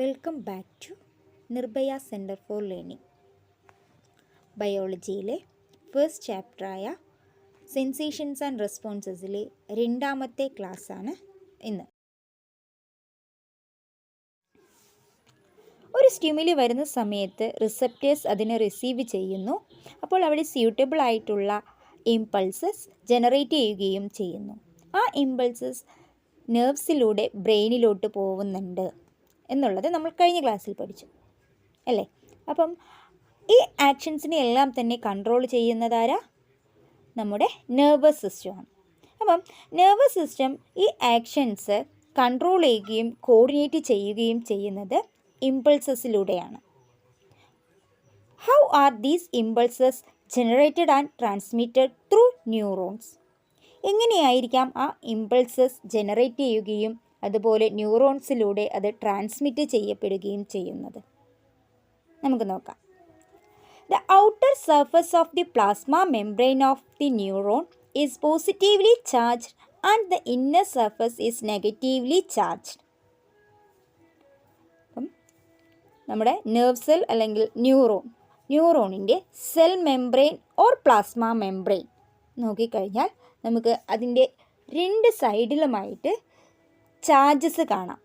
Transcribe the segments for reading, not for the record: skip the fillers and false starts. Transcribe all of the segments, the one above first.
Welcome back to Nirbhaya centre for learning. ബയോളജിയിലെ first ചാപ്റ്ററായ sensations and റെസ്പോൺസസിലെ രണ്ടാമത്തെ ക്ലാസ്സാണ് ഇന്ന്. ഒരു സ്റ്റിമുലി വരുന്ന സമയത്ത് റിസപ്റ്റേഴ്സ് അതിനെ റിസീവ് ചെയ്യുന്നു. അപ്പോൾ അവിടെ സ്യൂട്ടബിൾ ആയിട്ടുള്ള ഇമ്പൾസസ് ജനറേറ്റ് ചെയ്യുകയും ചെയ്യുന്നു. ആ ഇമ്പൾസസ് നെർവ്സിലൂടെ ബ്രെയിനിലോട്ട് പോകുന്നുണ്ട് എന്നുള്ളത് നമ്മൾ കഴിഞ്ഞ ക്ലാസ്സിൽ പഠിച്ചു അല്ലേ. അപ്പം ഈ ആക്ഷൻസിനെ എല്ലാം തന്നെ കൺട്രോൾ ചെയ്യുന്നതാരാ? നമ്മുടെ നെർവസ് സിസ്റ്റമാണ്. അപ്പം നെർവസ് സിസ്റ്റം ഈ ആക്ഷൻസ് കൺട്രോൾ ചെയ്യുകയും കോർഡിനേറ്റ് ചെയ്യുകയും ചെയ്യുന്നത് ഇമ്പൾസസിലൂടെയാണ്. How are these impulses generated and transmitted through neurons? എങ്ങനെയായിരിക്കാം ആ ഇമ്പൾസസ് ജനറേറ്റ് ചെയ്യുകയും അതുപോലെ ന്യൂറോൺസിലൂടെ അത് ട്രാൻസ്മിറ്റ് ചെയ്യപ്പെടുകയും ചെയ്യുന്നത്? നമുക്ക് നോക്കാം. The outer surface of the plasma membrane of the neuron is positively charged and the inner surface is negatively charged. അപ്പം നമ്മുടെ നെർവ് സെൽ അല്ലെങ്കിൽ ന്യൂറോണിൻ്റെ cell membrane or plasma membrane നോക്കിക്കഴിഞ്ഞാൽ നമുക്ക് അതിൻ്റെ രണ്ട് സൈഡിലുമായിട്ട് ചാർജസ് കാണാം.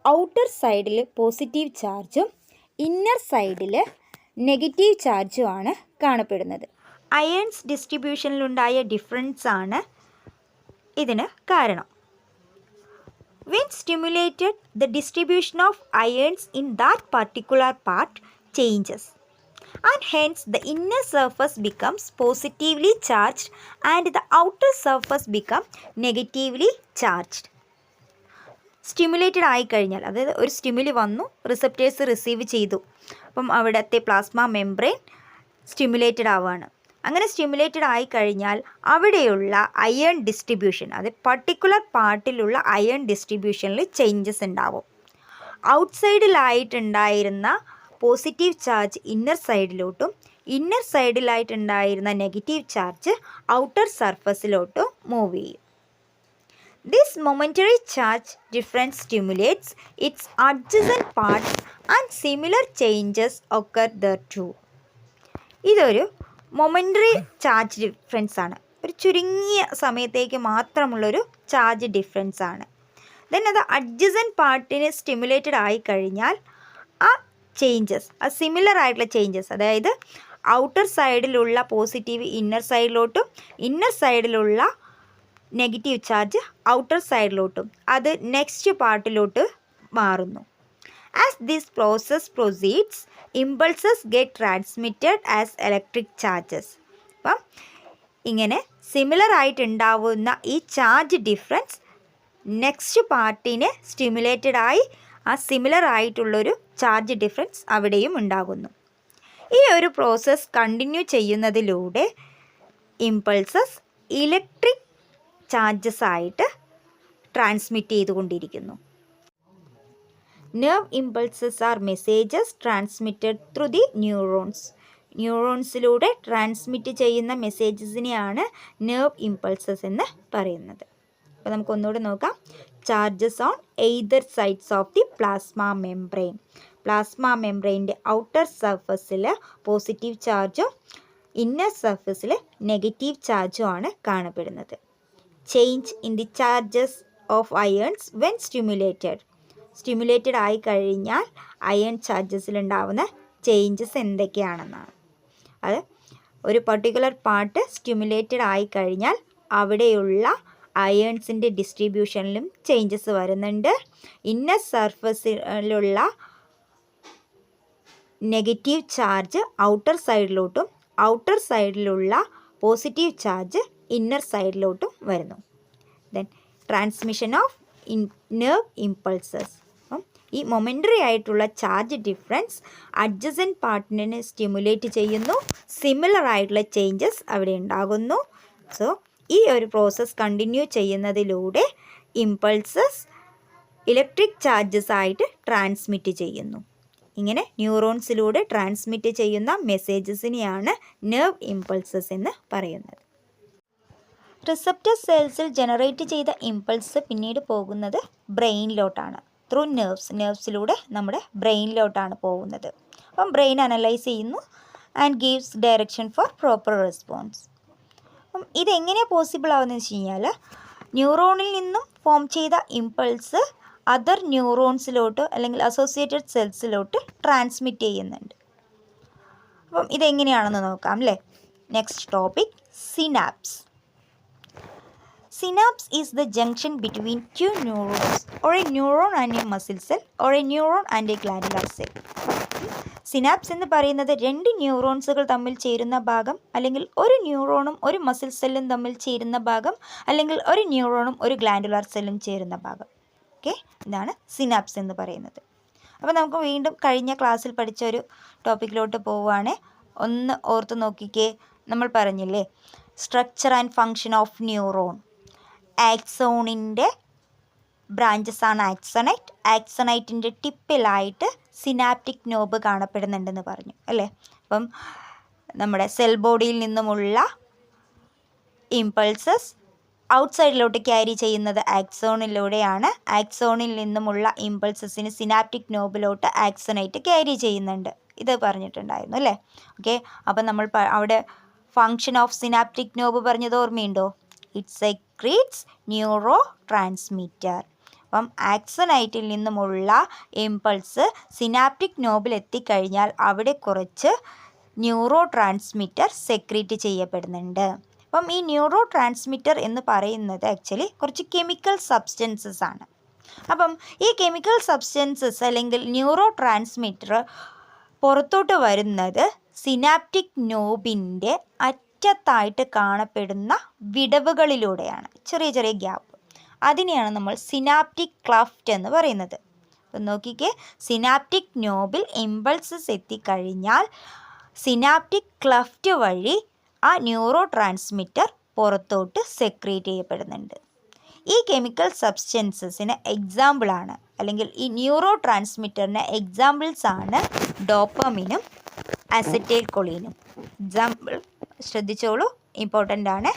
ഔട്ടർ സൈഡിൽ പോസിറ്റീവ് ചാർജും ഇന്നർ സൈഡിൽ നെഗറ്റീവ് ചാർജുമാണ് കാണപ്പെടുന്നത്. അയൺസ് ഡിസ്ട്രിബ്യൂഷനിലുണ്ടായ ഡിഫറൻസ് ആണ് ഇതിന് കാരണം. When stimulated the distribution of ions in that particular part changes and hence the inner surface becomes positively charged and the outer surface become negatively charged. Stimulated ആയിക്കഴിഞ്ഞാൽ, അതായത് ഒരു സ്റ്റിമുലി വന്നു, റിസപ്റ്റേഴ്സ് റിസീവ് ചെയ്തു, അപ്പം അവിടുത്തെ പ്ലാസ്മ മെംബ്രെയിൻ സ്റ്റിമുലേറ്റഡ് ആവുകയാണ്. അങ്ങനെ stimulated ആയിക്കഴിഞ്ഞാൽ അവിടെയുള്ള അയൺ ഡിസ്ട്രിബ്യൂഷൻ, അത് പർട്ടിക്കുലർ പാർട്ടിലുള്ള അയൺ ഡിസ്ട്രിബ്യൂഷനിൽ ചേഞ്ചസ് ഉണ്ടാവും. ഔട്ട്സൈഡിലായിട്ടുണ്ടായിരുന്ന പോസിറ്റീവ് ചാർജ് ഇന്നർ സൈഡിലോട്ടും ഇന്നർ സൈഡിലായിട്ടുണ്ടായിരുന്ന നെഗറ്റീവ് ചാർജ് ഔട്ടർ സർഫസിലോട്ടും മൂവ് ചെയ്യും. This momentary charge difference stimulates its adjacent parts and similar changes occur there too. ഇതൊരു മൊമെൻ്ററി ചാർജ് ഡിഫറൻസ് ആണ്, ഒരു ചുരുങ്ങിയ സമയത്തേക്ക് മാത്രമുള്ളൊരു ചാർജ് ഡിഫറൻസ് ആണ്. ദെൻ അത് അഡ്ജസൻറ്റ് പാർട്ടിന് സ്റ്റിമുലേറ്റഡ് ആയിക്കഴിഞ്ഞാൽ ആ ചേഞ്ചസ്, ആ സിമിലർ ആയിട്ടുള്ള ചേഞ്ചസ്, അതായത് ഔട്ടർ സൈഡിലുള്ള പോസിറ്റീവ് ഇന്നർ സൈഡിലോട്ടും ഇന്നർ സൈഡിലുള്ള നെഗറ്റീവ് ചാർജ് ഔട്ടർ സൈഡിലോട്ടും അത് നെക്സ്റ്റ് പാർട്ടിലോട്ട് മാറുന്നു. As this process proceeds impulses get transmitted as electric charges. അപ്പം ഇങ്ങനെ സിമിലർ ആയിട്ടുണ്ടാവുന്ന ഈ ചാർജ് ഡിഫറൻസ് നെക്സ്റ്റ് പാർട്ടിനെ സ്റ്റിമുലേറ്റഡ് ആയി ആ സിമിലർ ആയിട്ടുള്ളൊരു ചാർജ് ഡിഫറൻസ് അവിടെയും ഉണ്ടാകുന്നു. ഈ ഒരു പ്രോസസ്സ് കണ്ടിന്യൂ ചെയ്യുന്നതിലൂടെ ഇമ്പൾസസ് ഇലക്ട്രിക് ചാർജസ് ആയിട്ട് ട്രാൻസ്മിറ്റ് ചെയ്തുകൊണ്ടിരിക്കുന്നു. Nerve impulses are messages transmitted through the neurons. ന്യൂറോൺസിലൂടെ ട്രാൻസ്മിറ്റ് ചെയ്യുന്ന മെസ്സേജസിനെയാണ് നെർവ് ഇമ്പൾസസ് എന്ന് പറയുന്നത്. അപ്പോൾ നമുക്കൊന്നുകൂടെ നോക്കാം. Charges on either sides of the plasma membrane. Plasma മെംബ്രെയിൻ്റെ ഔട്ടർ സർഫസിൽ പോസിറ്റീവ് ചാർജും ഇന്നർ സർഫസിൽ നെഗറ്റീവ് ചാർജും ആണ് കാണപ്പെടുന്നത്. Change in the charges of ions when stimulated. Stimulated ആയിക്കഴിഞ്ഞാൽ അയൺ ചാർജസിലുണ്ടാവുന്ന ചേഞ്ചസ് എന്തൊക്കെയാണെന്നാണ്. അത് ഒരു പർട്ടിക്കുലർ പാർട്ട് സ്റ്റിമുലേറ്റഡ് ആയിക്കഴിഞ്ഞാൽ അവിടെയുള്ള അയൺസിൻ്റെ ഡിസ്ട്രിബ്യൂഷനിലും ചേഞ്ചസ് വരുന്നുണ്ട്. ഇന്നർ സർഫസിലുള്ള നെഗറ്റീവ് ചാർജ് ഔട്ടർ സൈഡിലോട്ടും ഔട്ടർ സൈഡിലുള്ള പോസിറ്റീവ് ചാർജ് ഇന്നർ സൈഡിലോട്ടും വരുന്നു. Then transmission of nerve impulses. അപ്പം ഈ മൊമെൻ്ററി ആയിട്ടുള്ള ചാർജ് ഡിഫറൻസ് അഡ്ജസൻറ്റ് പാർട്ടിനെ സ്റ്റിമുലേറ്റ് ചെയ്യുന്നു, സിമിലർ ആയിട്ടുള്ള ചേഞ്ചസ് അവിടെ ഉണ്ടാകുന്നു. സോ ഈ ഒരു പ്രോസസ്സ് കണ്ടിന്യൂ ചെയ്യുന്നതിലൂടെ ഇമ്പൾസസ് ഇലക്ട്രിക് ചാർജസ് ആയിട്ട് ട്രാൻസ്മിറ്റ് ചെയ്യുന്നു. ഇങ്ങനെ ന്യൂറോൺസിലൂടെ ട്രാൻസ്മിറ്റ് ചെയ്യുന്ന മെസ്സേജസിനെയാണ് നെർവ് ഇമ്പൾസസ് എന്ന് പറയുന്നത്. റിസപ്റ്റർ സെൽസിൽ ജനറേറ്റ് ചെയ്ത ഇമ്പൾസ് പിന്നീട് പോകുന്നത് ബ്രെയിനിലോട്ടാണ്. ത്രൂ നെർവ്സിലൂടെ നമ്മുടെ ബ്രെയിനിലോട്ടാണ് പോകുന്നത്. അപ്പം ബ്രെയിൻ അനലൈസ് ചെയ്യുന്നു and gives direction four proper response. അപ്പം ഇതെങ്ങനെയാണ് പോസിബിൾ ആവുന്നതെന്ന് വെച്ച് കഴിഞ്ഞാൽ ന്യൂറോണിൽ നിന്നും ഫോം ചെയ്ത ഇമ്പൾസ് അതർ ന്യൂറോൺസിലോട്ട് അല്ലെങ്കിൽ അസോസിയേറ്റഡ് സെൽസിലോട്ട് ട്രാൻസ്മിറ്റ് ചെയ്യുന്നുണ്ട്. അപ്പം ഇതെങ്ങനെയാണെന്ന് നോക്കാം അല്ലേ. Next topic, synapse. Synapse is the junction between two neurons or a neuron and a muscle cell or a neuron and a glandular cell. Synapse എന്ന് പറയുന്നത് രണ്ട് ന്യൂറോൺസുകൾ തമ്മിൽ ചേരുന്ന ഭാഗം, അല്ലെങ്കിൽ ഒരു ന്യൂറോണും ഒരു മസിൽ സെല്ലും തമ്മിൽ ചേരുന്ന ഭാഗം, അല്ലെങ്കിൽ ഒരു ന്യൂറോണും ഒരു ഗ്ലാൻഡുലാർ സെല്ലും ചേരുന്ന ഭാഗം. ഓക്കെ, ഇതാണ് സിനാപ്സ് എന്ന് പറയുന്നത്. അപ്പോൾ നമുക്ക് വീണ്ടും കഴിഞ്ഞ ക്ലാസ്സിൽ പഠിച്ച ഒരു ടോപ്പിക്കിലോട്ട് പോവുകയാണ്. ഒന്ന് ഓർത്ത് നോക്കിക്കേ, നമ്മൾ പറഞ്ഞില്ലേ structure and function of neuron. ആക്സോണിൻ്റെ ബ്രാഞ്ചസ് ആണ് ആക്സണൈറ്റ്. ആക്സണൈറ്റിൻ്റെ ടിപ്പിലായിട്ട് സിനാപ്റ്റിക് നോബ് കാണപ്പെടുന്നുണ്ടെന്ന് പറഞ്ഞു അല്ലേ. അപ്പം നമ്മുടെ സെൽ ബോഡിയിൽ നിന്നുമുള്ള ഇമ്പൾസസ് ഔട്ട്സൈഡിലോട്ട് ക്യാരി ചെയ്യുന്നത് ആക്സോണിലൂടെയാണ്. ആക്സോണിൽ നിന്നുമുള്ള ഇമ്പൾസസിന് സിനാപ്റ്റിക് നോബിലോട്ട് ആക്സണൈറ്റ് ക്യാരി ചെയ്യുന്നുണ്ട്. ഇത് പറഞ്ഞിട്ടുണ്ടായിരുന്നു അല്ലേ. ഓക്കെ, അപ്പം നമ്മൾ അവിടെ ഫങ്ഷൻ ഓഫ് സിനാപ്റ്റിക് നോബ് പറഞ്ഞത് ഓർമ്മയുണ്ടോ? It secretes neuro transmitter. അപ്പം ആക്സണൈറ്റിൽ നിന്നുമുള്ള ഇമ്പൾസ് സിനാപ്റ്റിക് നോബിൽ എത്തിക്കഴിഞ്ഞാൽ അവിടെ കുറച്ച് ന്യൂറോ ട്രാൻസ്മിറ്റർ സെക്രീറ്റ് ചെയ്യപ്പെടുന്നുണ്ട്. അപ്പം ഈ ന്യൂറോ ട്രാൻസ്മിറ്റർ എന്ന് പറയുന്നത് ആക്ച്വലി കുറച്ച് കെമിക്കൽ സബ്സ്റ്റൻസസ് ആണ്. അപ്പം ഈ കെമിക്കൽ സബ്സ്റ്റൻസസ് അല്ലെങ്കിൽ ന്യൂറോ ട്രാൻസ്മിറ്റർ പുറത്തോട്ട് വരുന്നത് സിനാപ്റ്റിക് നോബിൻ്റെ അറ്റത്തായിട്ട് കാണപ്പെടുന്ന വിടവുകളിലൂടെയാണ്, ചെറിയ ചെറിയ ഗ്യാപ്പ്. അതിനെയാണ് നമ്മൾ സിനാപ്റ്റിക് ക്ലഫ്റ്റ് എന്ന് പറയുന്നത്. അപ്പം നോക്കിക്കേ, സിനാപ്റ്റിക് നോബിൽ ഇമ്പൾസസ് എത്തിക്കഴിഞ്ഞാൽ സിനാപ്റ്റിക് ക്ലഫ്റ്റ് വഴി ആ ന്യൂറോ ട്രാൻസ്മിറ്റർ പുറത്തോട്ട് സെക്രീറ്റ് ചെയ്യപ്പെടുന്നുണ്ട്. ഈ കെമിക്കൽ സബ്സ്റ്റൻസസിന് എക്സാമ്പിളാണ്, അല്ലെങ്കിൽ ഈ ന്യൂറോ ട്രാൻസ്മിറ്ററിന് എക്സാമ്പിൾസ് ആണ് ഡോപ്പമിനും അസറ്റൈൽ കൊളീനും. എക്സാമ്പിൾ ശ്രദ്ധിച്ചോളൂ, ഇമ്പോർട്ടൻ്റ് ആണ്.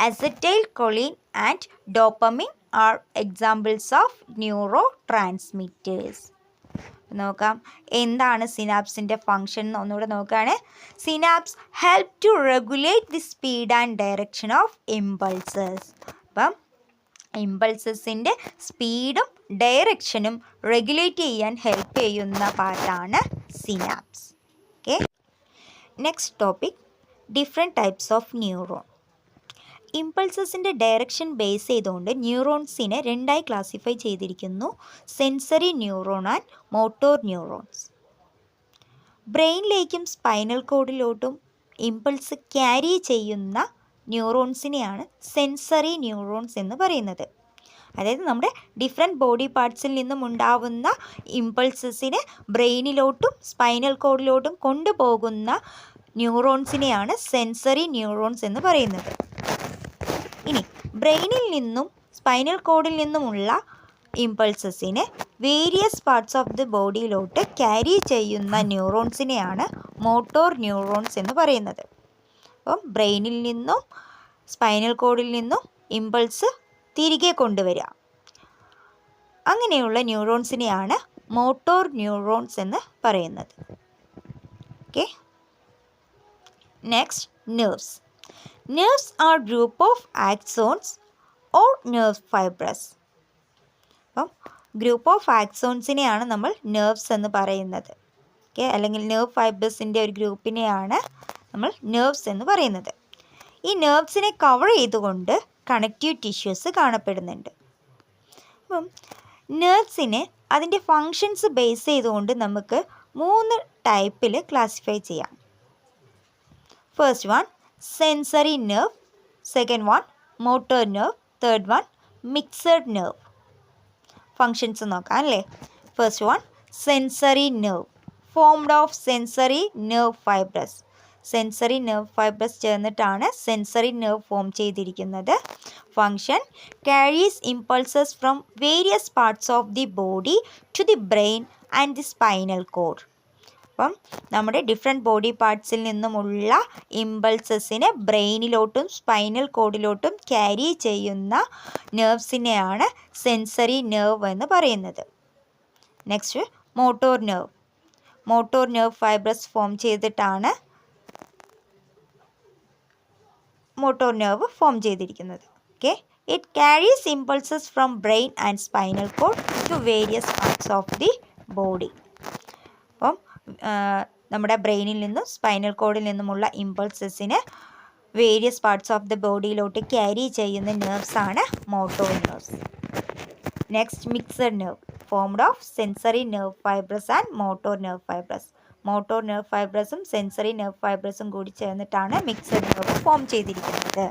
Acetylcholine and dopamine are examples of neurotransmitters. നോക്കാം എന്താണ് സിനാപ്സിൻ്റെ ഫങ്ഷൻ എന്ന് ഒന്നുകൂടെ നോക്കുകയാണ്. Synapse help to regulate the speed and direction of impulses. അപ്പം ഇമ്പൾസസിൻ്റെ സ്പീഡും ഡയറക്ഷനും റെഗുലേറ്റ് ചെയ്യാൻ ഹെൽപ്പ് ചെയ്യുന്ന പാർട്ടാണ് synapse. Okay, next topic, different types of neuron. ഇമ്പൾസസിൻ്റെ ഡയറക്ഷൻ ബേസ് ചെയ്തുകൊണ്ട് ന്യൂറോൺസിനെ രണ്ടായി ക്ലാസിഫൈ ചെയ്തിരിക്കുന്നു: sensory neuron and motor neurons. ബ്രെയിനിലേക്കും സ്പൈനൽ കോഡിലോട്ടും ഇമ്പൾസ് ക്യാരി ചെയ്യുന്ന ന്യൂറോൺസിനെയാണ് സെൻസറി ന്യൂറോൺസ് എന്ന് പറയുന്നത്. അതായത് നമ്മുടെ ഡിഫറെൻറ്റ് ബോഡി പാർട്സിൽ നിന്നും ഉണ്ടാവുന്ന ഇമ്പൾസസിനെ ബ്രെയിനിലോട്ടും സ്പൈനൽ കോഡിലോട്ടും കൊണ്ടുപോകുന്ന ന്യൂറോൺസിനെയാണ് സെൻസറി ന്യൂറോൺസ് എന്ന് പറയുന്നത്. ഇനി ബ്രെയിനിൽ നിന്നും സ്പൈനൽ കോഡിൽ നിന്നുമുള്ള ഇമ്പൾസസിനെ വേരിയസ് പാർട്സ് ഓഫ് ദി ബോഡിയിലോട്ട് ക്യാരി ചെയ്യുന്ന ന്യൂറോൺസിനെയാണ് മോട്ടോർ ന്യൂറോൺസ് എന്ന് പറയുന്നത്. അപ്പം ബ്രെയിനിൽ നിന്നും സ്പൈനൽ കോഡിൽ നിന്നും ഇമ്പൾസ് തിരികെ കൊണ്ടുവരിക, അങ്ങനെയുള്ള ന്യൂറോൺസിനെയാണ് മോട്ടോർ ന്യൂറോൺസ് എന്ന് പറയുന്നത്. Okay, next, nerves. Nerves are group of axons or nerve fibres. അപ്പം ഗ്രൂപ്പ് ഓഫ് ആക്സോൺസിനെയാണ് നമ്മൾ നെർവ്സ് എന്ന് പറയുന്നത്. ഓക്കെ, അല്ലെങ്കിൽ നെർവ് ഫൈബ്രസിൻ്റെ ഒരു ഗ്രൂപ്പിനെയാണ് നമ്മൾ നെർവ്സ് എന്ന് പറയുന്നത്. ഈ നെർവ്സിനെ കവർ ചെയ്തുകൊണ്ട് കണക്റ്റീവ് ടിഷ്യൂസ് കാണപ്പെടുന്നുണ്ട്. അപ്പം നെർവ്സിനെ അതിൻ്റെ ഫങ്ഷൻസ് ബേസ് ചെയ്തുകൊണ്ട് നമുക്ക് 3 ടൈപ്പിൽ ക്ലാസിഫൈ ചെയ്യാം. First one sensory nerve, second one motor nerve, third one mixed nerve. Functions നോക്കാം അല്ലേ. First one sensory nerve, formed of sensory nerve fibres. Sensory nerve fibres ചേർന്നിട്ടാണ് സെൻസറി നെർവ് ഫോം ചെയ്തിരിക്കുന്നത്. Function carries impulses from various parts of the body to the brain and the spinal cord. അപ്പം നമ്മുടെ different body പാർട്സിൽ നിന്നുമുള്ള ഇമ്പൾസസിനെ ബ്രെയിനിലോട്ടും spinal കോഡിലോട്ടും carry ചെയ്യുന്ന നെർവ്സിനെയാണ് sensory nerve എന്ന് പറയുന്നത്. Next motor nerve fibres form ചെയ്തിട്ടാണ് motor nerve form ചെയ്തിരിക്കുന്നത്. Okay, it carries impulses from brain and spinal cord to various parts of the body. അപ്പം നമ്മുടെ ബ്രെയിനിൽ നിന്നും സ്പൈനൽ കോഡിൽ നിന്നുമുള്ള ഇമ്പൾസസിന് വേരിയസ് പാർട്സ് ഓഫ് ദി ബോഡിയിലോട്ട് ക്യാരി ചെയ്യുന്ന നെർവ്സ് ആണ് motor nerves. Next mixed nerve formed of sensory nerve fibres and motor nerve fibres. Motor nerve ഫൈബ്രസും സെൻസറി നെർവ് ഫൈബ്രസും കൂടി ചേർന്നിട്ടാണ് മിക്സഡ് നെർവ് ഫോം ചെയ്തിരിക്കുന്നത്.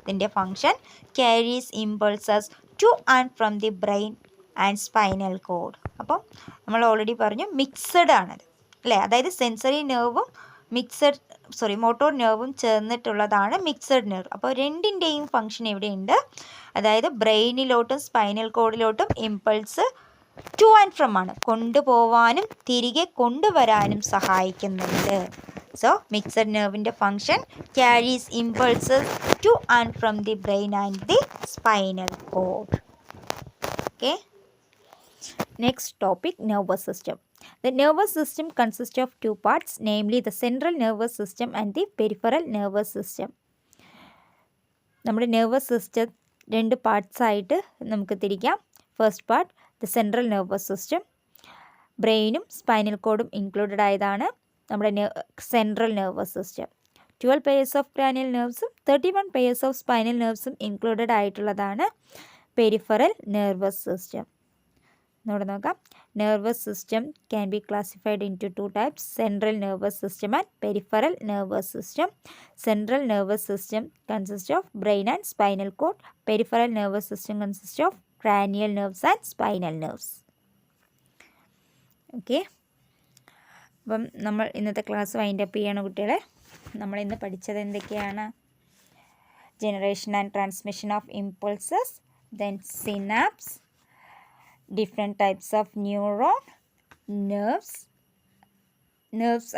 ഇതിൻ്റെ function carries impulses to and from the brain and spinal cord. അപ്പം നമ്മൾ already പറഞ്ഞു mixed ആണത് അല്ലേ, അതായത് സെൻസറി നെർവും മോട്ടോർ നെർവും ചേർന്നിട്ടുള്ളതാണ് മിക്സഡ് നെർവ്. അപ്പോൾ രണ്ടിൻ്റെയും ഫങ്ഷൻ എവിടെയുണ്ട്, അതായത് ബ്രെയിനിലോട്ടും സ്പൈനൽ കോഡിലോട്ടും ഇമ്പൾസ് ടു ആൻഡ് ഫ്രം ആണ്, കൊണ്ടുപോവാനും തിരികെ കൊണ്ടുവരാനും സഹായിക്കുന്നുണ്ട്. സോ മിക്സഡ് നെർവിൻ്റെ function carries impulses to and from the brain and the spinal cord. Okay, next topic nervous system. The nervous system consists of two parts, namely the central nervous system and the peripheral nervous system. നമ്മുടെ nervous system രണ്ട് പാർട്സായിട്ട് നമുക്ക് തിരിക്കാം. First part the central nervous system, ബ്രെയിനും spinal കോഡും included ആയതാണ് നമ്മുടെ central nervous system. 12 pairs of cranial നെർവ്സും 31 pairs ഓഫ് സ്പൈനൽ നെർവ്സും ഇൻക്ലൂഡഡ് ആയിട്ടുള്ളതാണ് പെരിഫറൽ നെർവസ് സിസ്റ്റം. ഇവിടെ നോക്കാം. Nervous system can be classified into 2 types, central nervous system and peripheral nervous system. Central nervous system consist of brain and spinal cord. Peripheral nervous system consist of cranial nerves and spinal nerves. Okay, അപ്പം നമ്മൾ ഇന്നത്തെ class wind up ചെയ്യാണ് കുട്ടികളെ. നമ്മളിന്ന് പഠിച്ചത് എന്തൊക്കെയാണ്? Generation and transmission of impulses, then synapse, different types of neuron, nerves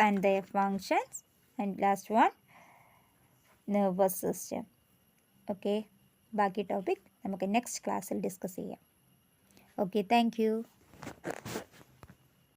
and their functions, and last one nervous system. Okay, ബാക്കി topic നമുക്ക് നെക്സ്റ്റ് ക്ലാസ്സിൽ ഡിസ്കസ് ചെയ്യാം. Okay, thank you.